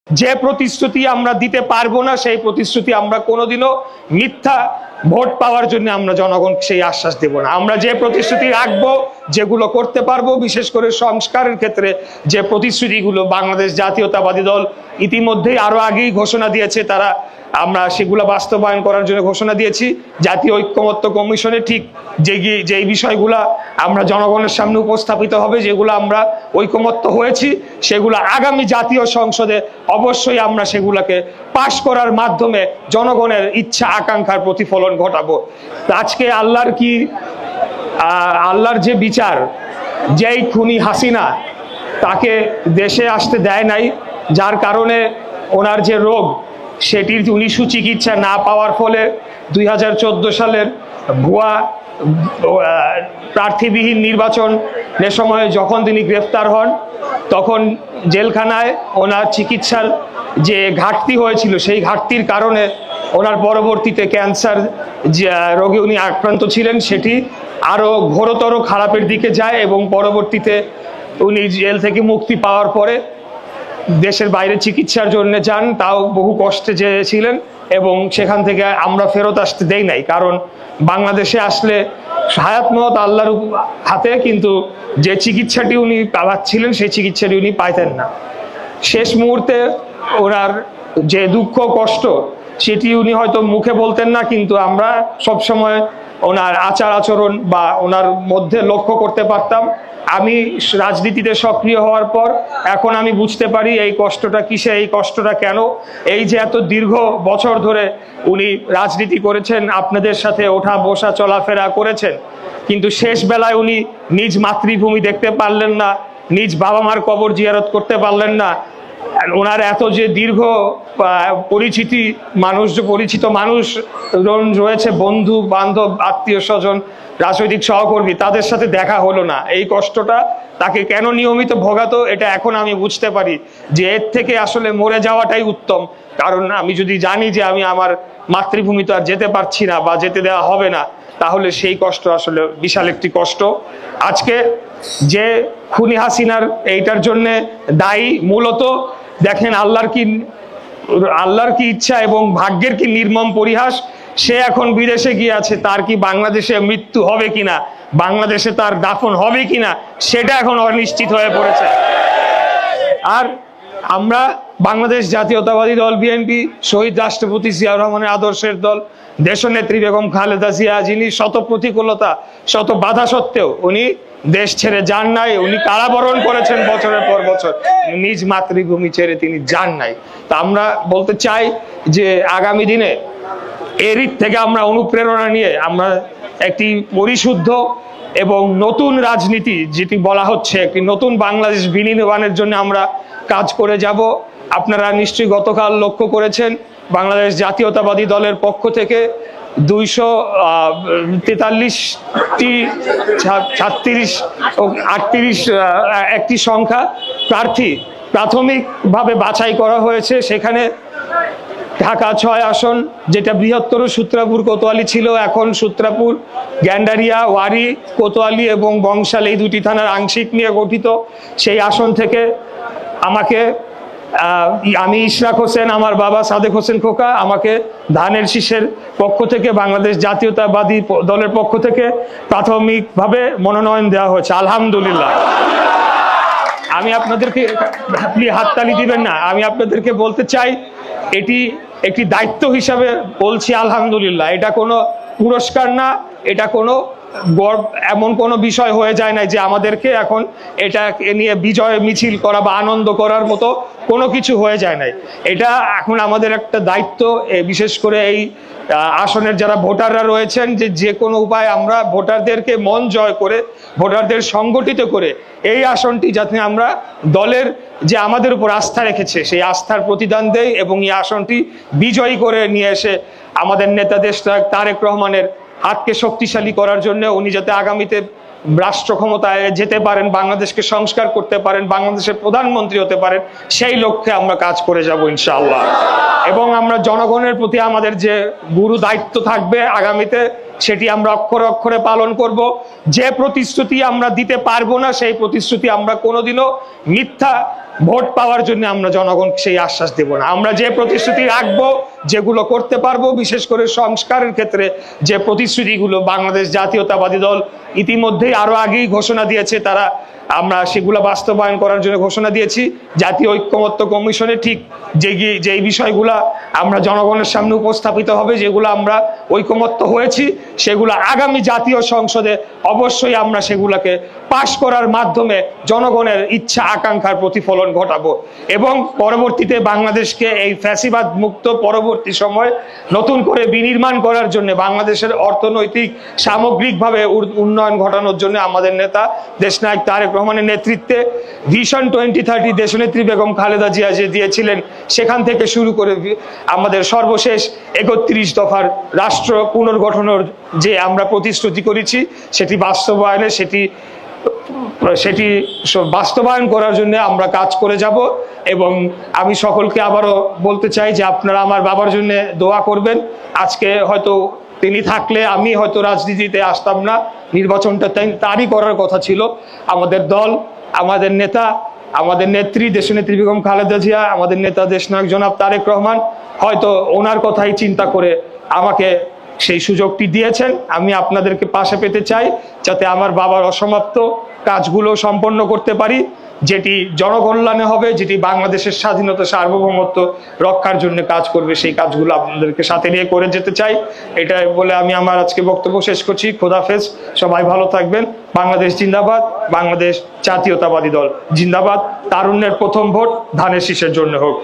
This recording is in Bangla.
যে প্রতিশ্রুতি আমরা দিতে পারবো না সেই প্রতিশ্রুতি আমরা কোনোদিনও মিথ্যা ভোট পাওয়ার জন্য আমরা জনগণকে সেই আশ্বাস দেব না। আমরা যে প্রতিশ্রুতি রাখবো, যেগুলো করতে পারবো, বিশেষ করে সংস্কারের ক্ষেত্রে যে প্রতিশ্রুতিগুলো বাংলাদেশ জাতীয়তাবাদী দল ইতিমধ্যেই আরো আগেই ঘোষণা দিয়েছে, আমরা সেগুলো বাস্তবায়ন করার জন্য ঘোষণা দিয়েছি। জাতীয় ঐক্যমত্য কমিশনে ঠিক যেই বিষয়গুলো আমরা জনগণের সামনে উপস্থাপিত হবে, যেগুলো আমরা ঐক্যমত্য হয়েছি, সেগুলো আগামী জাতীয় সংসদে অবশ্যই আমরা সেগুলোকে পাশ করার মাধ্যমে জনগণের ইচ্ছা আকাঙ্ক্ষার প্রতিফলন ঘটাবো। আজকে আল্লাহর যে বিচার, যেই খুনি হাসিনা তাকে দেশে আসতে দেয় নাই, যার কারণে ওনার যে রোগ সেটির উনি সুচিকিৎসা না পাওয়ার ফলে 2014 সালের ভুয়া প্রার্থীবিহীন নির্বাচনের সময় যখন তিনি গ্রেফতার হন, তখন জেলখানায় ওনার চিকিৎসার যে ঘাটতি হয়েছিল, সেই ঘাটতির কারণে ওনার পরবর্তীতে ক্যান্সার রোগে উনি আক্রান্ত ছিলেন, সেটি আরো ঘোরতর খারাপের দিকে যায় এবং পরবর্তীতে উনি জেল থেকে মুক্তি পাওয়ার পরে দেশের বাইরে চিকিৎসার জন্য যান, তাও বহু কষ্টে ছিলেন এবং সেখান থেকে আমরা ফেরত আসতে দেই নাই, কারণ বাংলাদেশে আসলে হায়াত মত আল্লাহর হাতে, কিন্তু যে চিকিৎসাটি উনি পাচ্ছিলেন সেই চিকিৎসাটি উনি পাইতেন না। শেষ মুহূর্তে ওনার যে দুঃখ কষ্ট সেটি উনি হয়তো মুখে বলতেন না, কিন্তু আমরা সবসময় ওনার আচার আচরণ বা ওনার মধ্যে লক্ষ্য করতে পারতাম। আমি রাজনীতিতে সক্রিয় হওয়ার পর এখন আমি বুঝতে পারি এই কষ্টটা কিসে, এই কষ্টটা কেন। এই যে এত দীর্ঘ বছর ধরে উনি রাজনীতি করেছেন, আপনাদের সাথে ওঠা বসা চলাফেরা করেছেন, কিন্তু শেষ বেলায় উনি নিজ মাতৃভূমি দেখতে পারলেন না, নিজ বাবা মার কবর জিয়ারত করতে পারলেন না। ওনার এত যে দীর্ঘ পরিচিত মানুষ রয়েছে, বন্ধু বান্ধব আত্মীয় স্বজন রাজনৈতিক সহকর্মী, তাদের সাথে দেখা হলো না। এই কষ্টটা তাকে কেন নিয়মিত ভোগাতো, এটা এখন আমি বুঝতে পারি যে এর থেকে আসলে মরে যাওয়াটাই উত্তম। কারণ আমি যদি জানি যে আমি আমার মাতৃভূমিতে আর যেতে পারছি না বা যেতে দেওয়া হবে না, তাহলে সেই কষ্ট আসলে বিশাল একটি কষ্ট। আজকে যে খুনি হাসিনার এইটার জন্য দায়ী মূলত দেখেন আল্লাহর কি ইচ্ছা এবং ভাগ্যের কি নির্মম পরিহাস। সে এখন বিদেশে গিয়ে আছে, তার কি বাংলাদেশে মৃত্যু হবে কিনা, বাংলাদেশে তার দাফন হবে কিনা, সেটা এখন অনিশ্চিত হয়ে পড়েছে। আর আমরা বাংলাদেশ জাতীয়তাবাদী দল বিএনপি, শহীদ রাষ্ট্রপতি জিয়াউর রহমানের আদর্শের দল, দেশনেত্রী বেগম খালেদা জিয়া, যিনি শত প্রতিকূলতা শত বাধা সত্ত্বেও উনি দেশ ছেড়ে যান নাই, উনি কারাবরণ করেছেন বছরের পর বছর, নিজ মাতৃভূমি ছেড়ে তিনি যান নাই। তা আমরা বলতে চাই যে আগামী দিনে এরই থেকে আমরা অনুপ্রেরণা নিয়ে আমরা একটি পরিশুদ্ধ এবং নতুন রাজনীতি, যেটি বলা হচ্ছে একটি নতুন বাংলাদেশ বিনির্মাণের জন্য আমরা কাজ করে যাব। আপনারা নিশ্চয়ই গতকাল লক্ষ্য করেছেন, বাংলাদেশ জাতীয়তাবাদী দলের পক্ষ থেকে 243টি 36 ও 38 একটি সংখ্যা প্রার্থী প্রাথমিকভাবে বাছাই করা হয়েছে। সেখানে ঢাকা 6 আসন, যেটা বৃহত্তর সূত্রাপুর কোতোয়ালি ছিল, এখন সূত্রাপুর, গ্যান্ডারিয়া, ওয়ারী, কোতোয়ালি এবং বংশাল এই দুটি থানার আংশিক নিয়ে গঠিত। সেই আসন থেকে আমি ইশরাক হোসেন, আমার বাবা সাদেক হোসেন খোকা, আমাকে ধানের শীষের পক্ষ থেকে, বাংলাদেশ জাতীয়তাবাদী দলের পক্ষ থেকে প্রাথমিকভাবে মনোনয়ন দেওয়া হয়েছে। আলহামদুলিল্লাহ। আমি আপনাদেরকে, আপনি হাততালি দিবেন না, আমি আপনাদেরকে বলতে চাই এটি একটি দায়িত্ব হিসাবে বলছি আলহামদুলিল্লাহ। এটা কোনো পুরস্কার না, এটা কোনো এমন কোনো বিষয় হয়ে যায় না যে আমাদেরকে এখন এটা নিয়ে বিজয় মিছিল করা বা আনন্দ করার মতো কোনো কিছু হয়ে যায় নাই। এটা এখন আমাদের একটা দায়িত্ব, বিশেষ করে এই আসনের যারা ভোটাররা রয়েছেন, যে কোনো উপায় আমরা ভোটারদেরকে মন জয় করে, ভোটারদের সংগঠিত করে এই আসনটি যাতে আমরা দলের যে আমাদের উপর আস্থা রেখেছে সেই আস্থার প্রতিদান দেই এবং এই আসনটি বিজয়ী করে নিয়ে এসে আমাদের নেতা দেশ তারেক রহমানের হাতকে শক্তিশালী করার জন্য, উনি যাতে আগামীতে রাষ্ট্র ক্ষমতায় যেতে পারেন, বাংলাদেশকে সংস্কার করতে পারেন, বাংলাদেশের প্রধানমন্ত্রী হতে পারেন, সেই লক্ষ্যে আমরা কাজ করে যাব ইনশাআল্লাহ। এবং আমরা জনগণের প্রতি আমাদের যে গুরু দায়িত্ব থাকবে আগামীতে, সেটি আমরা অক্ষরে অক্ষরে পালন করব। যে প্রতিশ্রুতি আমরা দিতে পারবো না সেই প্রতিশ্রুতি আমরা কোনোদিনও মিথ্যা ভোট পাওয়ার জন্য আমরা জনগণ সেই আশ্বাস দেব না। আমরা যে প্রতিশ্রুতি রাখবো, যেগুলো করতে পারবো, বিশেষ করে সংস্কারের ক্ষেত্রে যে প্রতিশ্রুতিগুলো বাংলাদেশ জাতীয়তাবাদী দল ইতিমধ্যেই আরো আগেই ঘোষণা দিয়েছে, আমরা সেগুলো বাস্তবায়ন করার জন্য ঘোষণা দিয়েছি। জাতীয় ঐক্যমত্য কমিশনে ঠিক যেই বিষয়গুলা আমরা জনগণের সামনে উপস্থাপিত হবে, যেগুলো আমরা ঐকমত্য হয়েছি, সেগুলো আগামী জাতীয় সংসদে অবশ্যই আমরা সেগুলোকে পাশ করার মাধ্যমে জনগণের ইচ্ছা আকাঙ্ক্ষার প্রতিফলন ঘটাবো এবং পরবর্তীতে বাংলাদেশকে এই ফ্যাসিবাদ মুক্ত পরবর্তী সময় নতুন করে বিনির্মাণ করার জন্য, বাংলাদেশের অর্থনৈতিক সামগ্রিকভাবে উন্নয়ন ঘটানোর জন্য আমাদের নেতা দেশনায়ক তারেক রহমানের নেতৃত্বে ভিশন 2030 দেশনেত্রী বেগম খালেদা জিয়া যে দিয়েছিলেন, সেখান থেকে শুরু করে আমাদের সর্বশেষ 31 দফার রাষ্ট্র পুনর্গঠনের যে আমরা প্রতিশ্রুতি করেছি, সেটি বাস্তবায়নে সেটি বাস্তবায়ন করার জন্য আমরা কাজ করে যাব। এবং আমি সকলকে আবারও বলতে চাই যে আপনারা আমার বাবার জন্য দোয়া করবেন। আজকে হয়তো তিনি থাকলে আমি হয়তো রাজনীতিতে আসতাম না, নির্বাচনটা তারই করার কথা ছিল। আমাদের দল, আমাদের নেতা, আমাদের নেত্রী দেশনেত্রী বেগম খালেদা জিয়া, আমাদের নেতা দেশনায়ক জনাব তারেক রহমান হয়তো ওনার কথাই চিন্তা করে আমাকে সেই সুযোগটি দিয়েছেন। আমি আপনাদেরকে পাশে পেতে চাই, যাতে আমার বাবার অসমাপ্ত কাজগুলো সম্পন্ন করতে পারি, যেটি জনকল্যাণে হবে, যেটি বাংলাদেশের স্বাধীনতা সার্বভৌমত্ব রক্ষার জন্য কাজ করবে। সেই কাজগুলো আপনাদেরকে সাথে নিয়ে করে যেতে চাই। এটা বলে আমি আমার আজকে বক্তব্য শেষ করছি। খোদাফেজ, সবাই ভালো থাকবেন। বাংলাদেশ জিন্দাবাদ, বাংলাদেশ জাতীয়তাবাদী দল জিন্দাবাদ। তারুণ্যের প্রথম ভোট ধানের শীষের জন্য হোক।